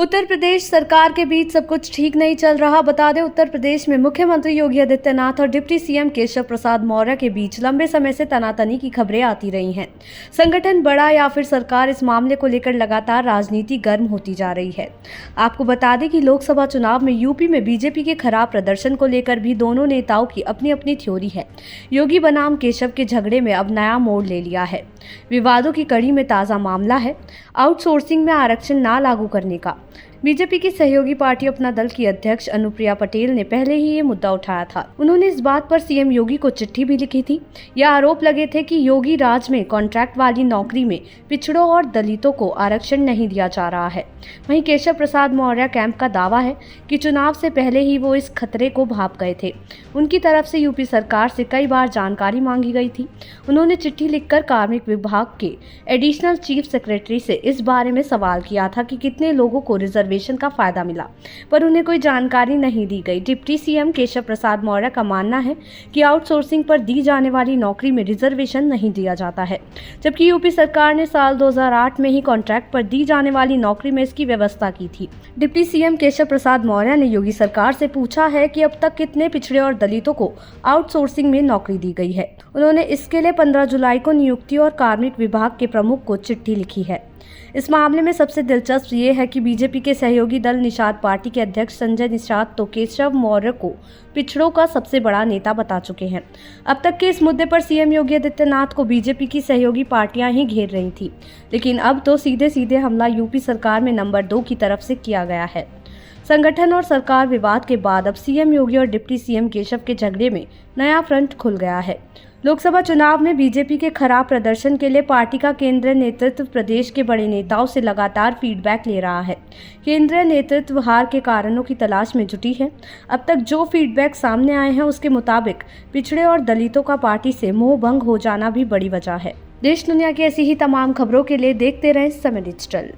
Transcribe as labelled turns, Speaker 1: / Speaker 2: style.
Speaker 1: उत्तर प्रदेश सरकार के बीच सब कुछ ठीक नहीं चल रहा। बता दें, उत्तर प्रदेश में मुख्यमंत्री योगी आदित्यनाथ और डिप्टी सीएम केशव प्रसाद मौर्य के बीच लंबे समय से तनातनी की खबरें आती रही हैं। संगठन बड़ा या फिर सरकार, इस मामले को लेकर लगातार राजनीति गर्म होती जा रही है। आपको बता दें कि लोकसभा चुनाव में यूपी में बीजेपी के खराब प्रदर्शन को लेकर भी दोनों नेताओं की अपनी अपनी थ्योरी है। योगी बनाम केशव के झगड़े में अब नया मोड़ ले लिया है। विवादों की कड़ी में ताज़ा मामला है आउटसोर्सिंग में आरक्षण ना लागू करने का। बीजेपी की सहयोगी पार्टी अपना दल की अध्यक्ष अनुप्रिया पटेल ने पहले ही ये मुद्दा उठाया था। उन्होंने इस बात पर सीएम योगी को चिट्ठी भी लिखी थी। यह आरोप लगे थे कि योगी राज में कॉन्ट्रैक्ट वाली नौकरी में पिछड़ों और दलितों को आरक्षण नहीं दिया जा रहा है। वहीं केशव प्रसाद मौर्य कैंप का दावा है कि चुनाव से पहले ही वो इस खतरे को भांप गए थे। उनकी तरफ से यूपी सरकार से कई बार जानकारी मांगी गई थी। उन्होंने चिट्ठी लिखकर कार्मिक विभाग के एडिशनल चीफ सेक्रेटरी से इस बारे में सवाल किया था कि कितने लोगों को रिजर्वेशन का फायदा मिला, पर उन्हें कोई जानकारी नहीं दी गई। डिप्टी सीएम केशव प्रसाद मौर्य का मानना है कि आउटसोर्सिंग पर दी जाने वाली नौकरी में रिजर्वेशन नहीं दिया जाता है, जबकि यूपी सरकार ने साल 2008 में ही कॉन्ट्रैक्ट पर दी जाने वाली नौकरी में इसकी व्यवस्था की थी। डिप्टी सीएम केशव प्रसाद मौर्य ने योगी सरकार से पूछा है कि अब तक कितने पिछड़े और दलितों को आउटसोर्सिंग में नौकरी दी गई है। उन्होंने इसके लिए 15 जुलाई को नियुक्ति और कार्मिक विभाग के प्रमुख को चिट्ठी लिखी है। इस मामले में सबसे दिलचस्प ये है कि बीजेपी के सहयोगी दल निषाद पार्टी के अध्यक्ष संजय निषाद तो केशव मौर्य को पिछड़ों का सबसे बड़ा नेता बता चुके हैं। अब तक के इस मुद्दे पर सीएम योगी आदित्यनाथ को बीजेपी की सहयोगी पार्टियां ही घेर रही थी, लेकिन अब तो सीधे सीधे हमला यूपी सरकार में नंबर 2 की तरफ से किया गया है। संगठन और सरकार विवाद के बाद अब सीएम योगी और डिप्टी सीएम केशव के झगड़े में नया फ्रंट खुल गया है। लोकसभा चुनाव में बीजेपी के खराब प्रदर्शन के लिए पार्टी का केंद्रीय नेतृत्व प्रदेश के बड़े नेताओं से लगातार फीडबैक ले रहा है। केंद्रीय नेतृत्व हार के कारणों की तलाश में जुटी है। अब तक जो फीडबैक सामने आए हैं उसके मुताबिक पिछड़े और दलितों का पार्टी से मोह भंग हो जाना भी बड़ी वजह है। देश दुनिया की ऐसी ही तमाम खबरों के लिए देखते रहें समय डिजिटल।